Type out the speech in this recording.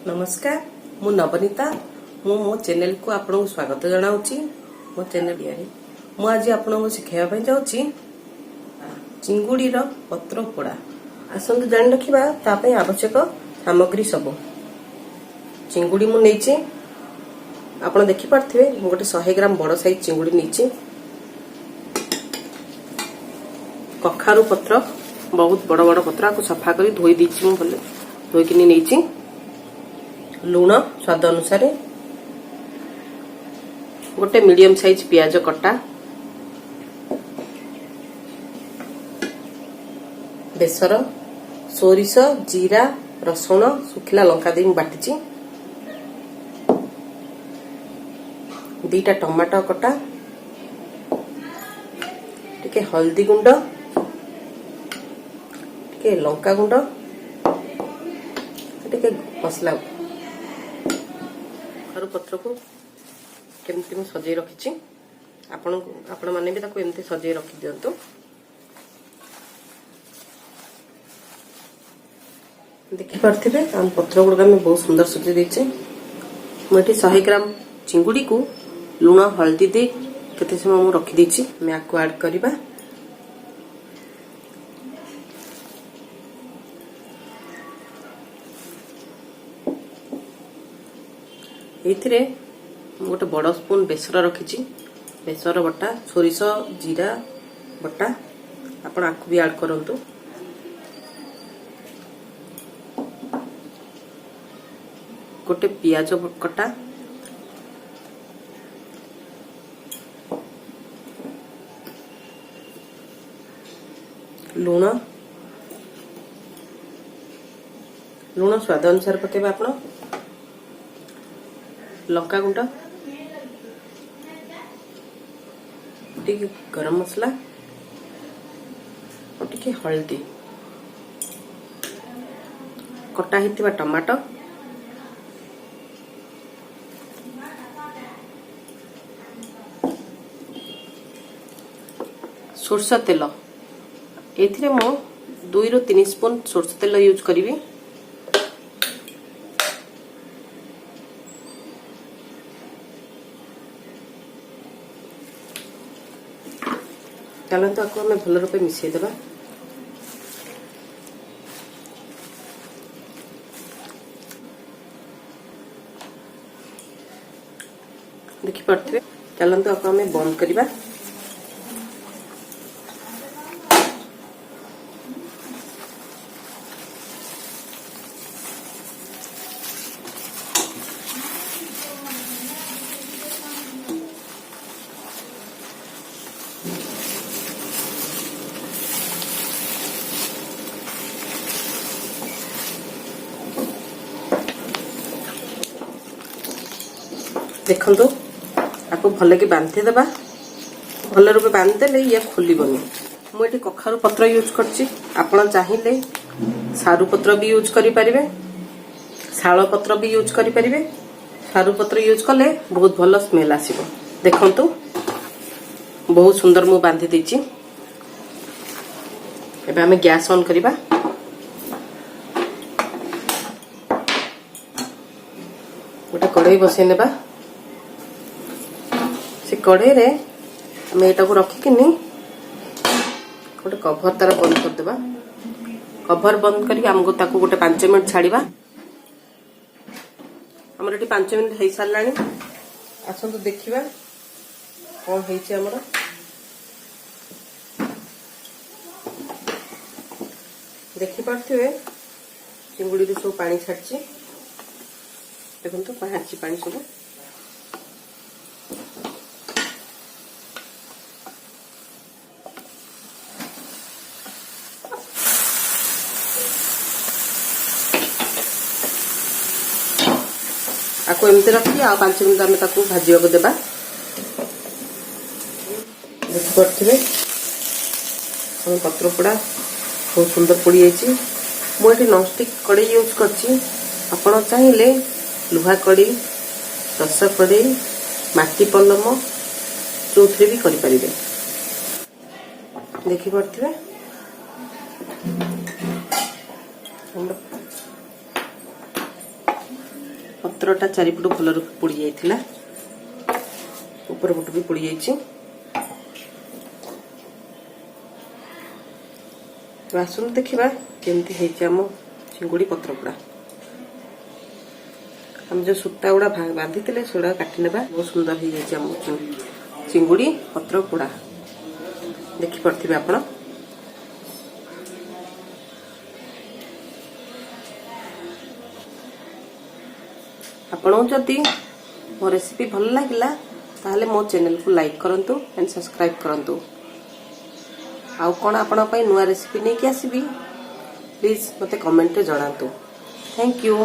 नमस्कार मु नवनीता मु मो चैनल को आपन स्वागत जनाऊँगी। मो चैनल मु आज आपन शिखाई जाऊँगी चिंगुड़ी पत्र पोड़ा। आसतु जान रखा ताप आवश्यक सामग्री सब चिंगुड़ी मु नहीं आप देखिपे गोटे 100 ग्राम बड़ साइज चिंगुड़ी नहीं। कखारू पत्र बहुत बड़ बड़ पत्र को सफा कर धोई देछि भले धोईक नहीं। लुण स्वाद अनुसार गोटे मीडियम साइज पियाज कटा बेसर सोरिष जीरा रसुण सुखिला लंका दे बाटी दीटा टमाटो कटा टिके हल्दी गुंड टिके लंका गुंड टिके मसला कखारू पत्र को केमती मु सजै रखी आपण माने भी ताको एमती सजै रखी दियंतु। देखि पारथिबे हम पत्र गुडा में बहुत सुंदर सजै देछे। मोटी 100 ग्राम चिंगुड़ी को लूण हल्दी दे केते समय मु रखी देछि। मैं को ऐड करबा एथिरे गोटे बड़ स्पून बेसर रखी बेसर बटा सोरिष जीरा बटा आपण आकु भी ऐड करंतु। गोटे पियाज कटा लूण लूण स्वाद अनुसार पकेबा आपण लंका गुंड टिके गरम मसला और टिके हल्दी कटा हितिबा टमाटो सोरष तेल एथिरे मो 2 ରୁ 3 स्पून सोरष तेल यूज करी। चलते आपको हमें भल रूपे मिसई देबा। देखि पारथिबे चलते आपको हमें बंद करबा। देखो आपको भल कि बांधे देबा भल रूपे बांधदेले ये खोलबनी। मुझे कखारू पत्र यूज करछि आपण चाहिए सारू पत्र भी यूज करि परिबे शाल पत्र भी यूज करि परिबे। सारू पत्र यूज कले बहुत भल स्मेल आसीबो। देखंतु बहुत सुंदर मु बांधि देछि। एबे हमें गैस ऑन करिबा। गोटे कढ़ाई बसै नेबा। से कढ़ाई रे हमें एटा को रखिकिनी गोटे कभर तार बंद कर देबा। कभर बंद करके हमको ताको गोटे 5 मिनिट छाड़ीबा। हमर एटी 5 मिनिट हेई सारलानी। आसंतु देखिबा कोन हेइछि हमर। देखि पारथिबे चिंगुड़ी रे सब पानी छाडछि। देखंतु बाहरछि पानी सब। आपको एमती रखी आ 5 मिनिट आम भाजा को देबा। देखिपे पत्र पोड़ा बहुत सुंदर पोड़ी जाइए। मुझे नॉनस्टिक कढ़ाई यूज करछि। आपण चाहिए लुहा कढ़ाई रस कढ़ाई माटी पलम जो भी करें। देखिपे पत्रटा चारिपट भल रूप पोड़ी जाइथिला ऊपर पट भी पोड़ी जाइछि आसुन देखिबा केमती हेछि हम चिंगुड़ी पत्र पोड़ा हम जो सूता गुड़ा बांधी थे सेगुड़ा काटी नेबा बहुत सुंदर हो जाइछि हम चिंगुड़ी पत्र पोड़ा देखि पड़थिबे आपण आपन जदि मो रेसिपी भल लागिला ताहले मो चैनल को लाइक करंतु एंड सब्सक्राइब करंतु आउ कोन आपण पई नुवा रेसिपी नै कि आसीबी प्लीज मते कमेंट रे जणांतु थैंक यू।